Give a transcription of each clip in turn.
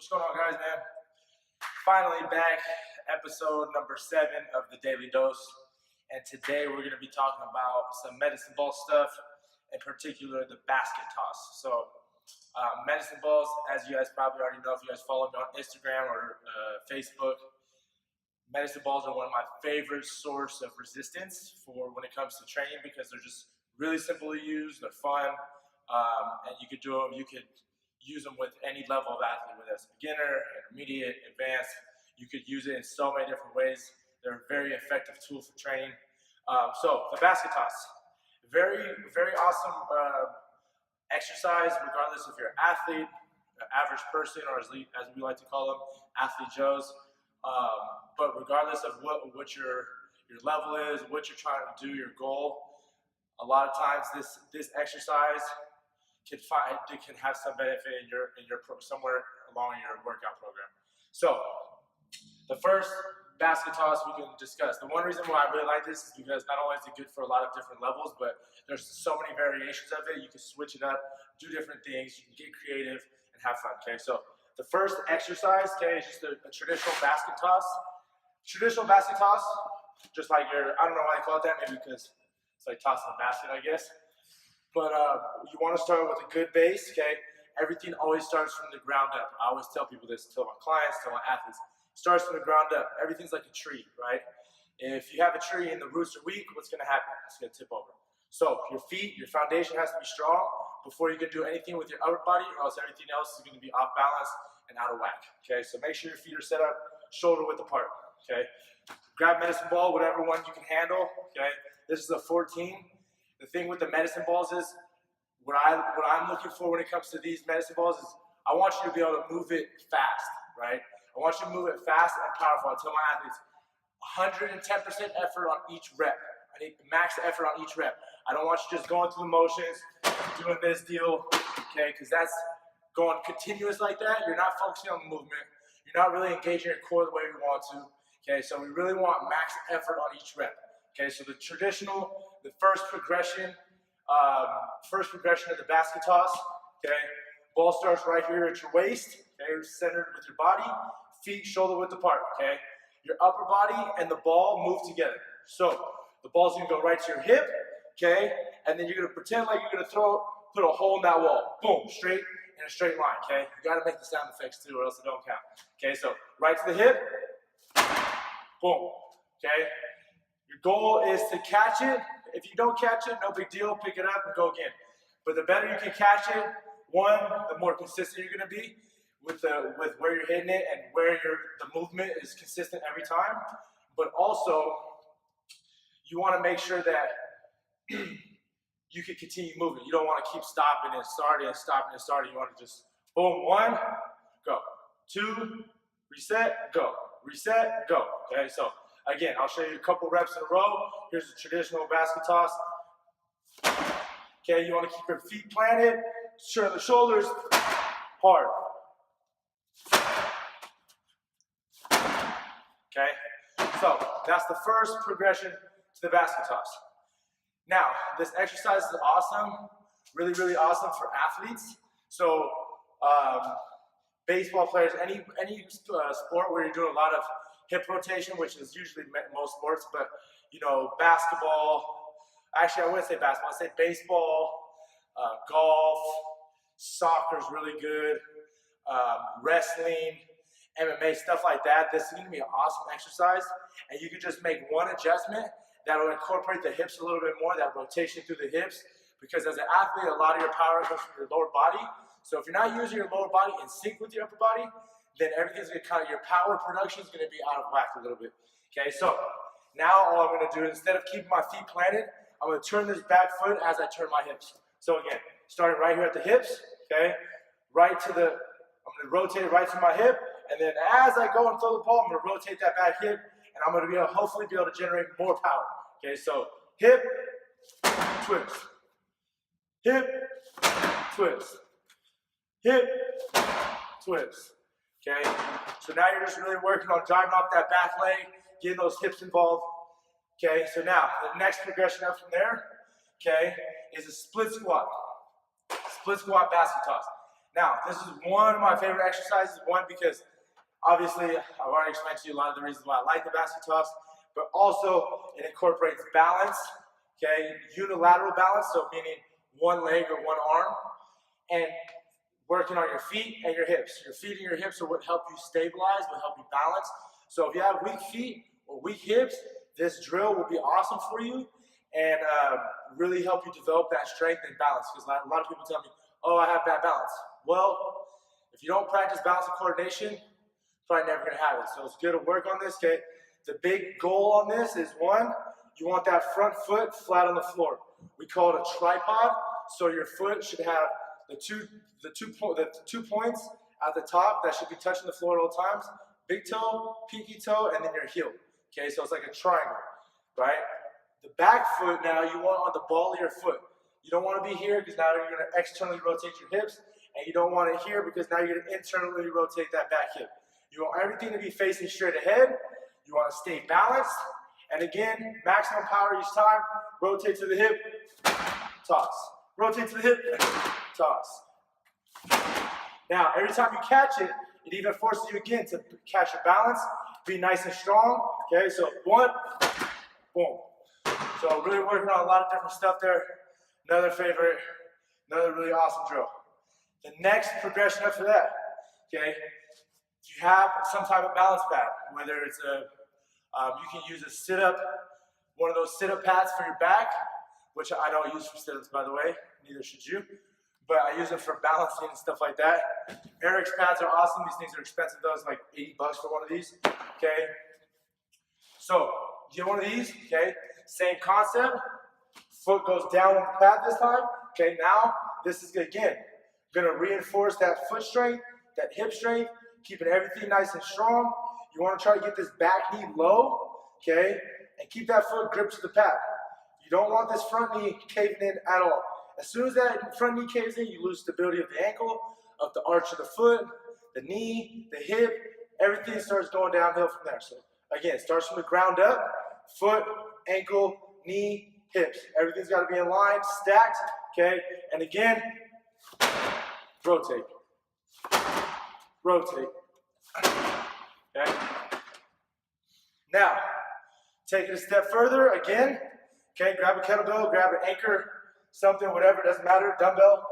What's going on, guys, man? Finally back, episode number 7 of the Daily Dose. And today we're going to be talking about some medicine ball stuff, in particular the basket toss. So, medicine balls, as you guys probably already know if you guys follow me on Instagram or Facebook, medicine balls are one of my favorite source of resistance for when it comes to training because they're just really simple to use, they're fun, and you could do them, you could use them with any level of athlete, whether it's beginner, intermediate, advanced. You could use it in so many different ways. They're a very effective tool for training. So the basket toss, very awesome exercise, regardless if you're an athlete, an average person, or as we like to call them, athlete Joes. But regardless of what your level is, what you're trying to do, your goal, a lot of times this exercise can have some benefit in your somewhere along your workout program. So the first basket toss we can discuss. The one reason why I really like this is because not only is it good for a lot of different levels, but there's so many variations of it. You can switch it up, do different things, you can get creative and have fun. Okay, so the first exercise, okay, is just a traditional basket toss. Traditional basket toss, just like I don't know why they call it that, maybe because it's like tossing a basket, I guess. But you want to start with a good base, okay? Everything always starts from the ground up. I always tell people this, tell my clients, tell my athletes. Starts from the ground up. Everything's like a tree, right? If you have a tree and the roots are weak, what's going to happen? It's going to tip over. So your feet, your foundation has to be strong before you can do anything with your upper body, or else everything else is going to be off balance and out of whack, okay? So make sure your feet are set up shoulder width apart, okay? Grab medicine ball, whatever one you can handle, okay? This is a 14. The thing with the medicine balls is, what I'm looking for when it comes to these medicine balls is, I want you to be able to move it fast, right? I want you to move it fast and powerful. I tell my athletes, 110% effort on each rep. I need max effort on each rep. I don't want you just going through the motions, doing this deal, okay? Because that's going continuous like that. You're not focusing on the movement. You're not really engaging your core the way we want to, okay? So we really want max effort on each rep. Okay, so the first progression of the basket toss, okay, ball starts right here at your waist, okay, centered with your body, feet shoulder width apart, okay. Your upper body and the ball move together. So the ball's gonna go right to your hip, okay, and then you're gonna pretend like you're gonna put a hole in that wall, boom, straight in a straight line, okay. You gotta make the sound effects too, or else it don't count. Okay, so right to the hip, boom, okay. Your goal is to catch it. If you don't catch it, no big deal. Pick it up and go again. But the better you can catch it, one, the more consistent you're going to be with where you're hitting it and where the movement is consistent every time. But also, you want to make sure that you can continue moving. You don't want to keep stopping and starting and stopping and starting. You want to just boom, 1, go. 2, reset, go. Reset, go. Okay, so. Again, I'll show you a couple reps in a row. Here's a traditional basket toss. Okay, you want to keep your feet planted, turn the shoulders, hard. Okay, so that's the first progression to the basket toss. Now, this exercise is awesome, really awesome for athletes. So, baseball players, any sport where you're doing a lot of hip rotation, which is usually most sports, but basketball, actually I wouldn't say basketball, I'd say baseball, golf, soccer's really good, wrestling, MMA, stuff like that. This is going to be an awesome exercise, and you can just make one adjustment that will incorporate the hips a little bit more, that rotation through the hips, because as an athlete, a lot of your power comes from your lower body. So if you're not using your lower body in sync with your upper body, then everything's going to your power production is going to be out of whack a little bit. Okay, so now all I'm going to do is, instead of keeping my feet planted, I'm going to turn this back foot as I turn my hips. So again, starting right here at the hips, okay, I'm going to rotate it right to my hip, and then as I go and throw the ball, I'm going to rotate that back hip, and I'm going to hopefully be able to generate more power. Okay, so hip, twist, hip, twist, hip, twist. Okay, so now you're just really working on driving off that back leg, getting those hips involved. Okay, so now the next progression up from there, okay, is a split squat basket toss. Now, this is one of my favorite exercises. One, because obviously I've already explained to you a lot of the reasons why I like the basket toss, but also it incorporates balance, okay, unilateral balance, so meaning one leg or one arm, and working on your feet and your hips. Your feet and your hips are what help you stabilize, what help you balance. So if you have weak feet or weak hips, this drill will be awesome for you and really help you develop that strength and balance. Because a lot of people tell me, oh, I have bad balance. Well, if you don't practice balance and coordination, you're probably never gonna have it. So it's good to work on this, okay? The big goal on this is one, you want that front foot flat on the floor. We call it a tripod, so your foot should have the two points at the top that should be touching the floor at all times. Big toe, pinky toe, and then your heel. Okay, so it's like a triangle, right? The back foot now you want on the ball of your foot. You don't want to be here because now you're going to externally rotate your hips, and you don't want it here because now you're going to internally rotate that back hip. You want everything to be facing straight ahead. You want to stay balanced, and again, maximum power each time. Rotate to the hip, toss. Rotate to the hip, toss. Now, every time you catch it, it even forces you again to catch your balance, be nice and strong. Okay, so one, boom. So really working on a lot of different stuff there. Another favorite, another really awesome drill. The next progression after that, okay, if you have some type of balance pad, whether it's you can use a sit-up, one of those sit-up pads for your back, which I don't use for sit-ups, by the way, neither should you, but I use them for balancing and stuff like that. Eric's pads are awesome. These things are expensive though. It's like $80 for one of these, okay? So, get one of these, okay? Same concept. Foot goes down on the pad this time, okay? Now, this is, again, gonna reinforce that foot strength, that hip strength, keeping everything nice and strong. You wanna try to get this back knee low, okay? And keep that foot gripped to the pad. You don't want this front knee caving in at all. As soon as that front knee caves in, you lose stability of the ankle, of the arch of the foot, the knee, the hip, everything starts going downhill from there. So again, it starts from the ground up, foot, ankle, knee, hips. Everything's got to be in line, stacked, okay? And again, rotate. Rotate. Okay? Now, take it a step further, again, okay, grab a kettlebell, grab an anchor, something, whatever, doesn't matter, dumbbell.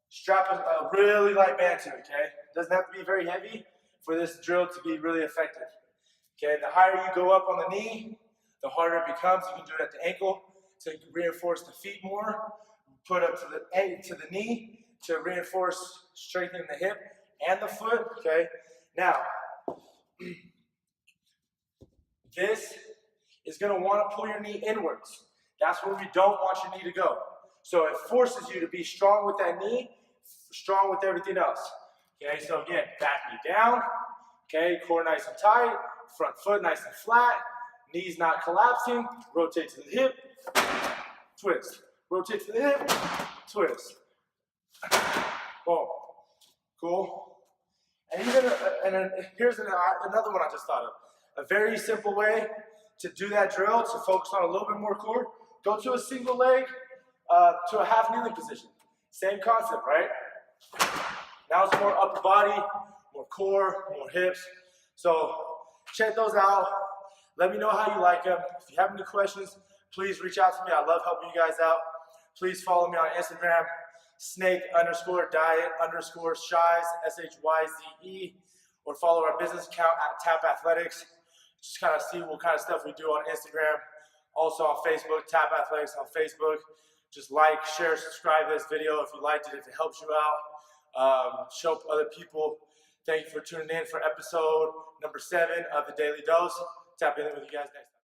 Strap a really light band to it, okay? Doesn't have to be very heavy for this drill to be really effective. Okay, the higher you go up on the knee, the harder it becomes. You can do it at the ankle to reinforce the feet more. Put up to the knee to reinforce strengthening the hip and the foot, okay? Now, this is gonna wanna pull your knee inwards. That's where we don't want your knee to go. So it forces you to be strong with that knee, strong with everything else. Okay, so again, back knee down, okay, core nice and tight, front foot nice and flat, knees not collapsing, rotate to the hip, twist. Rotate to the hip, twist. Boom. Cool. And here's another one I just thought of. A very simple way to do that drill, to focus on a little bit more core. Go to a single leg, to a half kneeling position. Same concept, right? Now it's more upper body, more core, more hips. So check those out. Let me know how you like them. If you have any questions, please reach out to me. I love helping you guys out. Please follow me on Instagram, snake_diet_shize, SHYZE, or follow our business account at Tap Athletics. Just kind of see what kind of stuff we do on Instagram. Also on Facebook, Tap Athletics on Facebook. Just like, share, subscribe to this video if you liked it, if it helps you out. Show other people. Thank you for tuning in for episode number 7 of the Daily Dose. Tap in with you guys next time.